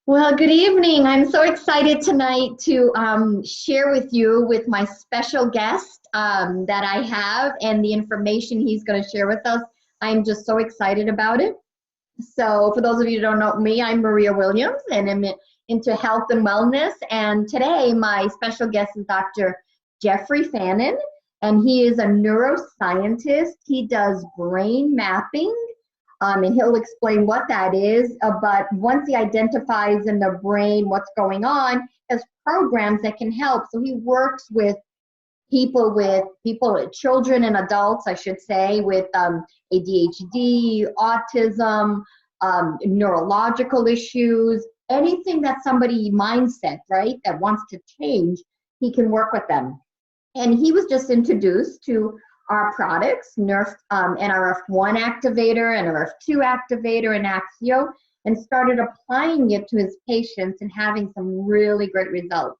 Well, good evening. I'm so excited tonight to share with you with my special guest that I have and the information he's going to share with us. I'm just so excited about it. So for those of you who don't know me, I'm Maria Williams and I'm into health and wellness. And today my special guest is Dr. Jeffrey Fannin, and he is a neuroscientist. He does brain mapping, and he'll explain what that is. But once he identifies in the brain what's going on, there's programs that can help. So he works with children and adults, I should say, with ADHD, autism, neurological issues, anything that somebody mindset, right, that wants to change, he can work with them. And he was just introduced to our products, Nrf1 activator, Nrf2 activator, and Axio, and started applying it to his patients and having some really great results.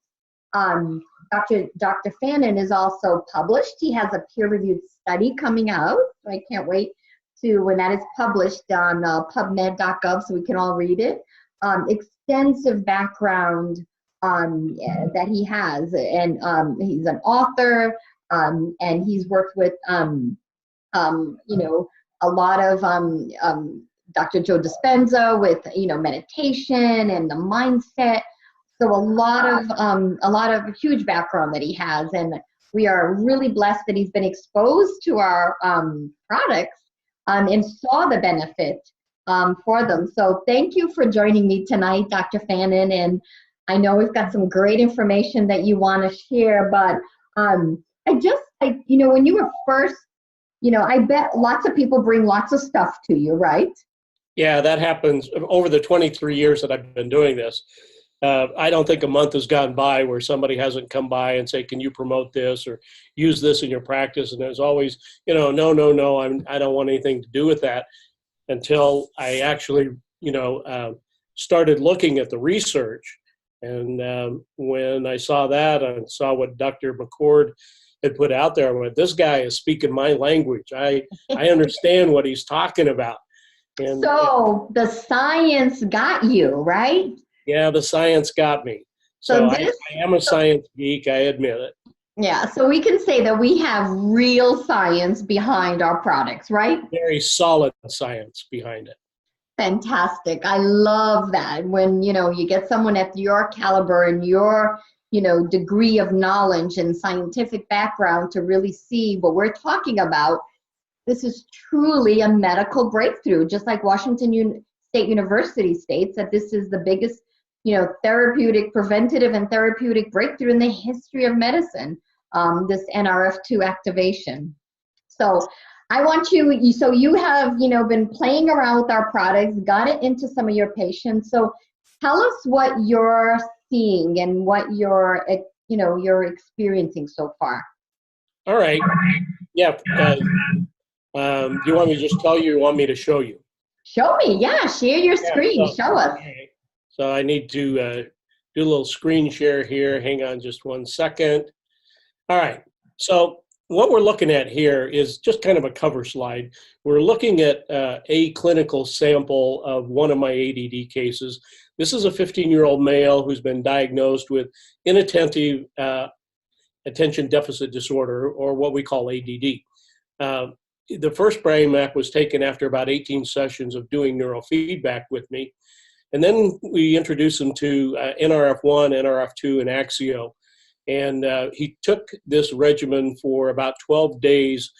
Dr. Fannin is also published. He has a peer-reviewed study coming out. So I can't wait to when that is published on pubmed.gov so we can all read it. Extensive background that he has, and he's an author, and he's worked with a lot of Dr. Joe Dispenza with meditation and the mindset. So a lot of huge background that he has, and we are really blessed that he's been exposed to our products and saw the benefit for them. So thank you for joining me tonight, Dr. Fannin, and I know we've got some great information that you want to share, but when you were first, I bet lots of people bring lots of stuff to you, right? Yeah, that happens over the 23 years that I've been doing this. I don't think a month has gone by where somebody hasn't come by and say, can you promote this or use this in your practice? And there's always, no, I don't want anything to do with that, until I actually, started looking at the research. And when I saw that and saw what Dr. McCord had put out there, I went, this guy is speaking my language. I understand what he's talking about. And so the science got you, right? Yeah, the science got me. So I am a science geek, I admit it. Yeah, so we can say that we have real science behind our products, right? Very solid science behind it. Fantastic. I love that when, you get someone at your caliber and your, degree of knowledge and scientific background to really see what we're talking about. This is truly a medical breakthrough, just like Washington State University states that this is the biggest, preventative and therapeutic breakthrough in the history of medicine, this Nrf2 activation. So I want you, so you have, been playing around with our products, got it into some of your patients. So tell us what you're seeing and what you're experiencing so far. All right. Yeah. Do you want me to just tell you or you want me to show you? Show me. Yeah. Share your screen. Show us. Okay. So I need to do a little screen share here. Hang on just one second. All right. So what we're looking at here is just kind of a cover slide. We're looking at a clinical sample of one of my ADD cases. This is a 15-year-old male who's been diagnosed with inattentive attention deficit disorder, or what we call ADD. The first brain map was taken after about 18 sessions of doing neurofeedback with me. And then we introduced him to Nrf1, Nrf2, and Axio. And he took this regimen for about 12 days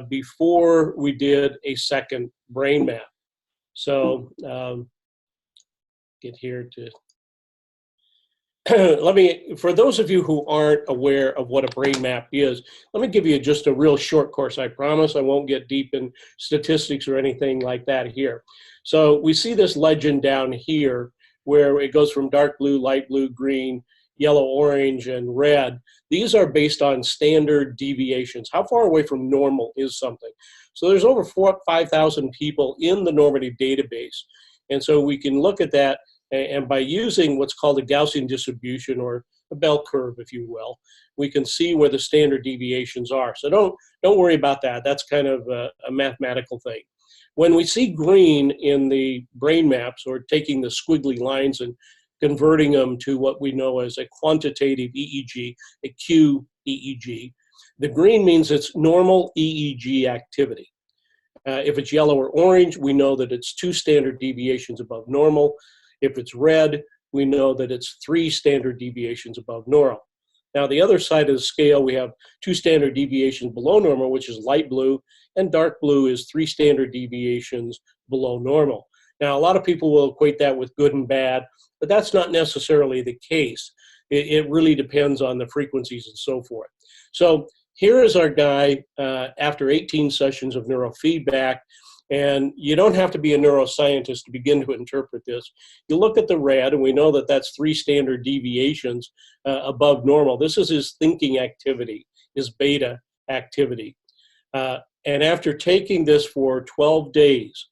before we did a second brain map. So get here to for those of you who aren't aware of what a brain map is, let me give you just a real short course. I promise I won't get deep in statistics or anything like that here. So we see this legend down here where it goes from dark blue, light blue, green, yellow, orange, and red. These are based on standard deviations. How far away from normal is something? So there's over 5,000 people in the normative database. And so we can look at that, and by using what's called a Gaussian distribution, or a bell curve, if you will, we can see where the standard deviations are. So don't worry about that. That's kind of a mathematical thing. When we see green in the brain maps, or taking the squiggly lines and converting them to what we know as a quantitative EEG, a Q EEG. The green means it's normal EEG activity. If it's yellow or orange, we know that it's 2 standard deviations above normal. If it's red, we know that it's 3 standard deviations above normal. Now, the other side of the scale, we have 2 standard deviations below normal, which is light blue, and dark blue is 3 standard deviations below normal. Now, a lot of people will equate that with good and bad, but that's not necessarily the case. It really depends on the frequencies and so forth. So here is our guy after 18 sessions of neurofeedback, and you don't have to be a neuroscientist to begin to interpret this. You look at the red, and we know that that's 3 standard deviations above normal. This is his thinking activity, his beta activity. And after taking this for 12 days,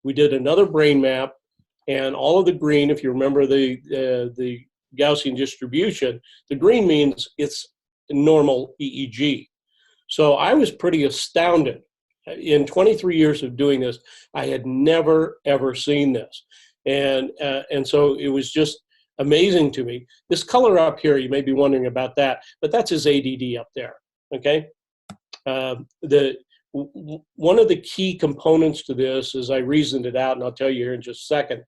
we did another brain map, and all of the green, if you remember the Gaussian distribution, the green means it's normal EEG. So I was pretty astounded. In 23 years of doing this, I had never, ever seen this. And so it was just amazing to me. This color up here, you may be wondering about that, but that's his ADD up there, okay? One of the key components to this, as I reasoned it out, and I'll tell you here in just a second,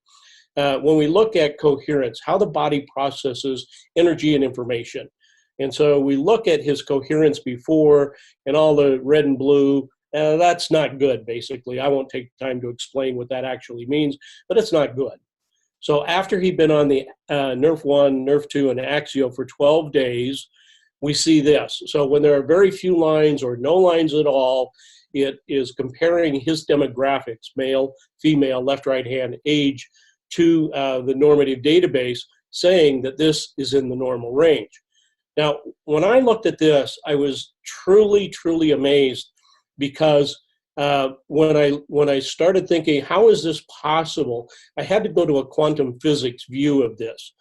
when we look at coherence, how the body processes energy and information. And so we look at his coherence before, and all the red and blue, that's not good, basically. I won't take time to explain what that actually means, but it's not good. So after he'd been on the Nrf1, Nrf2, and Axio for 12 days, we see this. So when there are very few lines or no lines at all, it is comparing his demographics, male, female, left, right hand, age, to the normative database, saying that this is in the normal range. Now, when I looked at this, I was truly, truly amazed, because when I started thinking, how is this possible, I had to go to a quantum physics view of this.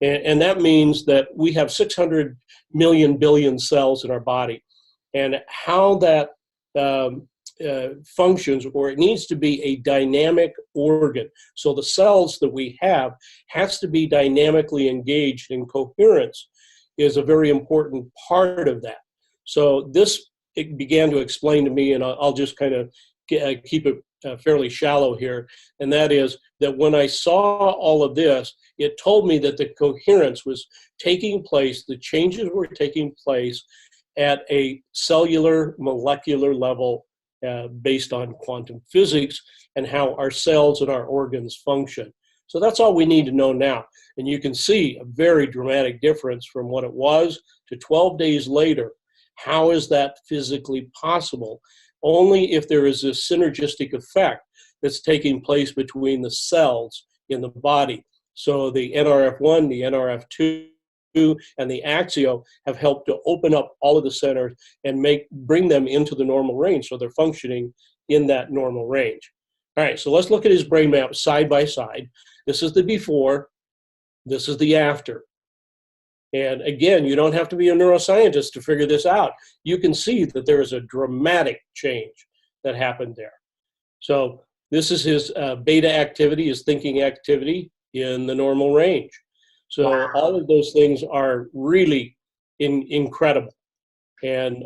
And that means that we have 600 million billion cells in our body. And how that functions, or it needs to be a dynamic organ. So the cells that we have has to be dynamically engaged, and coherence is a very important part of that. So this, it began to explain to me, and I'll just kind of keep it fairly shallow here, and that is that when I saw all of this, it told me that the coherence was taking place, the changes were taking place at a cellular, molecular level based on quantum physics and how our cells and our organs function. So that's all we need to know now. And you can see a very dramatic difference from what it was to 12 days later. How is that physically possible? Only if there is a synergistic effect that's taking place between the cells in the body. So the Nrf1, the Nrf2, and the Axio have helped to open up all of the centers and bring them into the normal range, so they're functioning in that normal range. All right, so let's look at his brain map side by side. This is the before, this is the after. And again, you don't have to be a neuroscientist to figure this out. You can see that there is a dramatic change that happened there. So this is his beta activity, his thinking activity in the normal range. So wow. All of those things are really incredible. And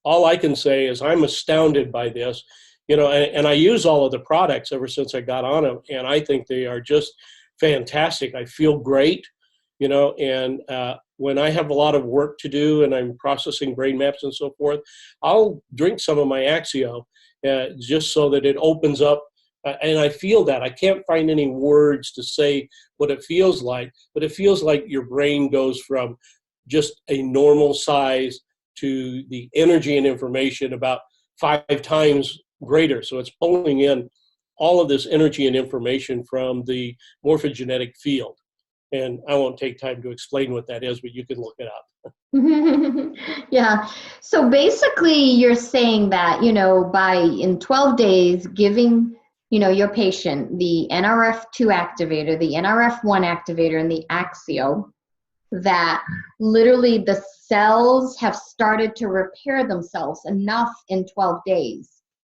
all I can say is I'm astounded by this. You know, and I use all of the products ever since I got on them, and I think they are just fantastic. I feel great, you know, and when I have a lot of work to do and I'm processing brain maps and so forth, I'll drink some of my Axio just so that it opens up, and I feel that. I can't find any words to say what it feels like, but it feels like your brain goes from just a normal size to the energy and information about 5 times greater. So it's pulling in all of this energy and information from the morphogenetic field. And I won't take time to explain what that is, but you can look it up. Yeah. So basically you're saying that, you know, in 12 days, giving, you know, your patient the Nrf2 activator, the Nrf1 activator, and the Axio, that literally the cells have started to repair themselves enough in 12 days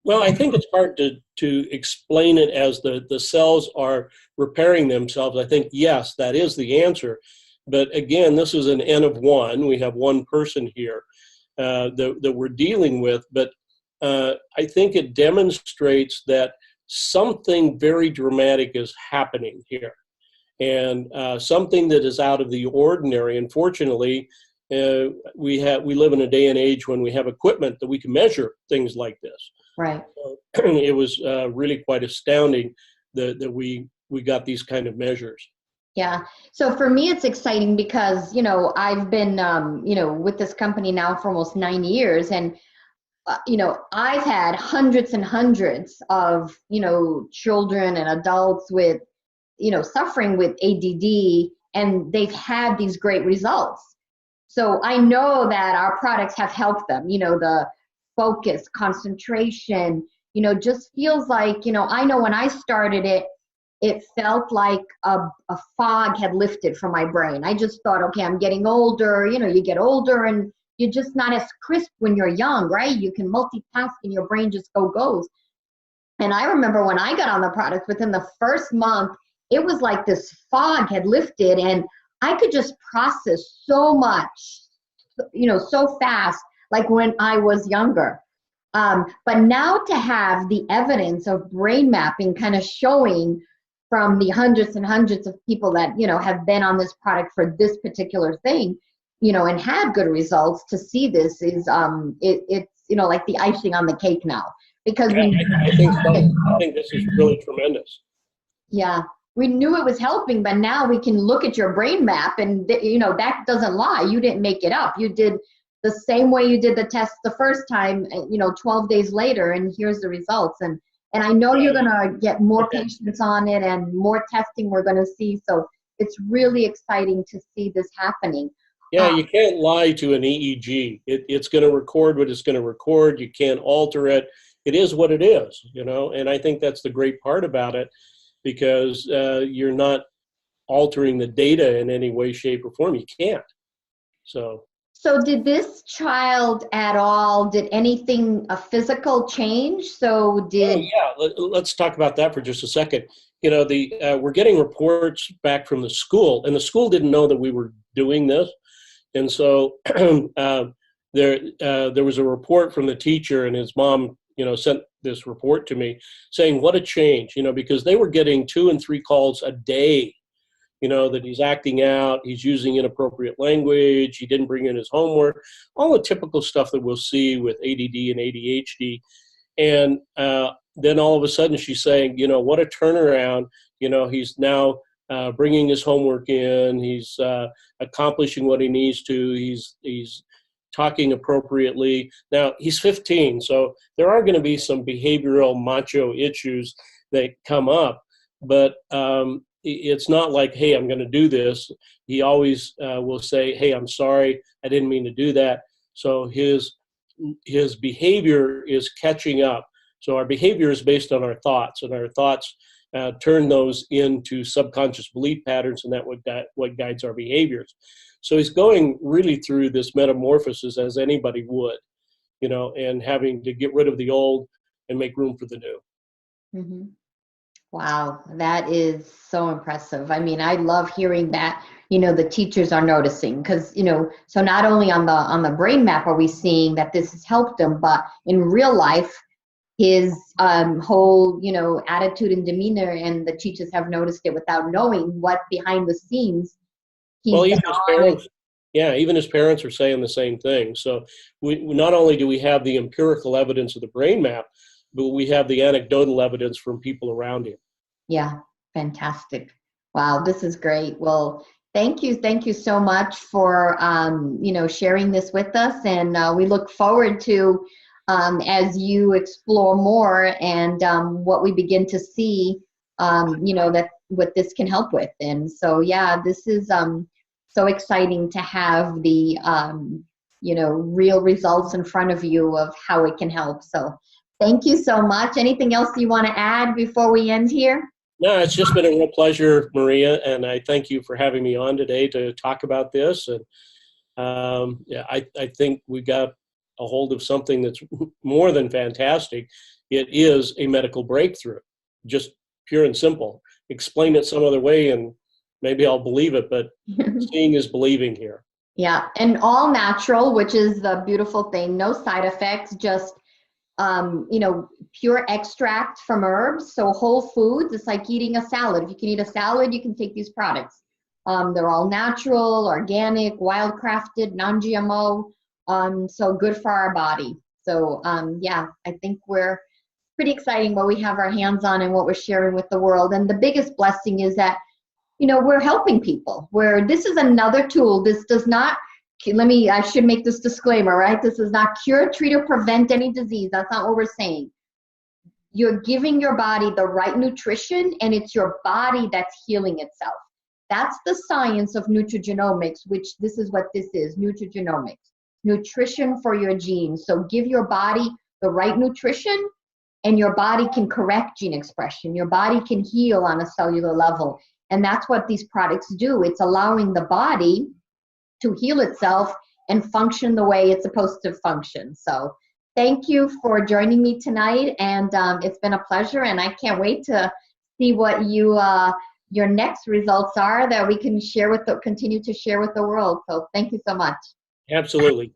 Well, I think it's hard to explain it as the cells are repairing themselves. I think, yes, that is the answer. But again, this is an N of one. We have one person here that we're dealing with. But I think it demonstrates that something very dramatic is happening here, and something that is out of the ordinary. Unfortunately, we live in a day and age when we have equipment that we can measure things like this. Right. So it was really quite astounding that we got these kind of measures. Yeah. So for me, it's exciting because, I've been, with this company now for almost 9 years. And, I've had hundreds and hundreds of, children and adults with, suffering with ADD, and they've had these great results. So I know that our products have helped them, the focus, concentration, just feels like, I know when I started it, it felt like a fog had lifted from my brain. I just thought, okay, I'm getting older. You get older and you're just not as crisp when you're young, right? You can multitask and your brain just goes. And I remember when I got on the product, within the first month, it was like this fog had lifted and I could just process so much, so fast, like when I was younger. But now to have the evidence of brain mapping kind of showing from the hundreds and hundreds of people that, have been on this product for this particular thing, and had good results, to see this is, it's, like the icing on the cake now. Because Yeah, I think so. I think this is really tremendous. Yeah, we knew it was helping, but now we can look at your brain map and, that doesn't lie. You didn't make it up. You did the same way you did the test the first time, 12 days later, and here's the results. And I know you're going to get more patients on it and more testing we're going to see. So it's really exciting to see this happening. Yeah, you can't lie to an EEG. It's going to record what it's going to record. You can't alter it. It is what it is, and I think that's the great part about it, because you're not altering the data in any way, shape, or form. You can't. So did this child at all, did anything, a physical change? So did... Oh, yeah, let's talk about that for just a second. We're getting reports back from the school, and the school didn't know that we were doing this. And so there was a report from the teacher, and his mom, sent this report to me saying, what a change, because they were getting 2 and 3 calls a day, that he's acting out, he's using inappropriate language, he didn't bring in his homework, all the typical stuff that we'll see with ADD and ADHD. And then all of a sudden she's saying, what a turnaround, he's now bringing his homework in, he's accomplishing what he needs to, he's talking appropriately. Now, he's 15, so there are going to be some behavioral macho issues that come up, but it's not like, hey, I'm going to do this. He always will say, hey, I'm sorry, I didn't mean to do that. So his behavior is catching up. So our behavior is based on our thoughts, and our thoughts turn those into subconscious belief patterns, and what guides our behaviors. So he's going really through this metamorphosis as anybody would, and having to get rid of the old and make room for the new. Mm-hmm. Wow, that is so impressive. I mean, I love hearing that, the teachers are noticing, because, so not only on the brain map are we seeing that this has helped him, but in real life, his whole, attitude and demeanor, and the teachers have noticed it without knowing what behind the scenes. Well, even his parents, even his parents are saying the same thing. So we not only do we have the empirical evidence of the brain map, but we have the anecdotal evidence from people around him. Yeah, fantastic. Wow, this is great. Well, thank you so much for sharing this with us, and we look forward to as you explore more and what we begin to see, that what this can help with. And so, yeah, this is so exciting to have the real results in front of you of how it can help. So thank you so much. Anything else you want to add before we end here? No, it's just been a real pleasure, Maria, and I thank you for having me on today to talk about this. And I think we got a hold of something that's more than fantastic. It is a medical breakthrough, just pure and simple. Explain it some other way and maybe I'll believe it, but seeing is believing here. Yeah, and all natural, which is the beautiful thing. No side effects, just pure extract from herbs. So whole foods. It's like eating a salad. If you can eat a salad, you can take these products. They're all natural, organic, wildcrafted, non-GMO. So good for our body. So yeah, I think we're pretty exciting what we have our hands on and what we're sharing with the world. And the biggest blessing is that we're helping people, where this is another tool. This does not, I should make this disclaimer, right? This does not cure, treat, or prevent any disease. That's not what we're saying. You're giving your body the right nutrition, and it's your body that's healing itself. That's the science of nutrigenomics, which this is what this is, nutrigenomics. Nutrition for your genes. So give your body the right nutrition, and your body can correct gene expression. Your body can heal on a cellular level. And that's what these products do. It's allowing the body to heal itself and function the way it's supposed to function. So thank you for joining me tonight. And it's been a pleasure. And I can't wait to see what your next results are that we can continue to share with the world. So thank you so much. Absolutely.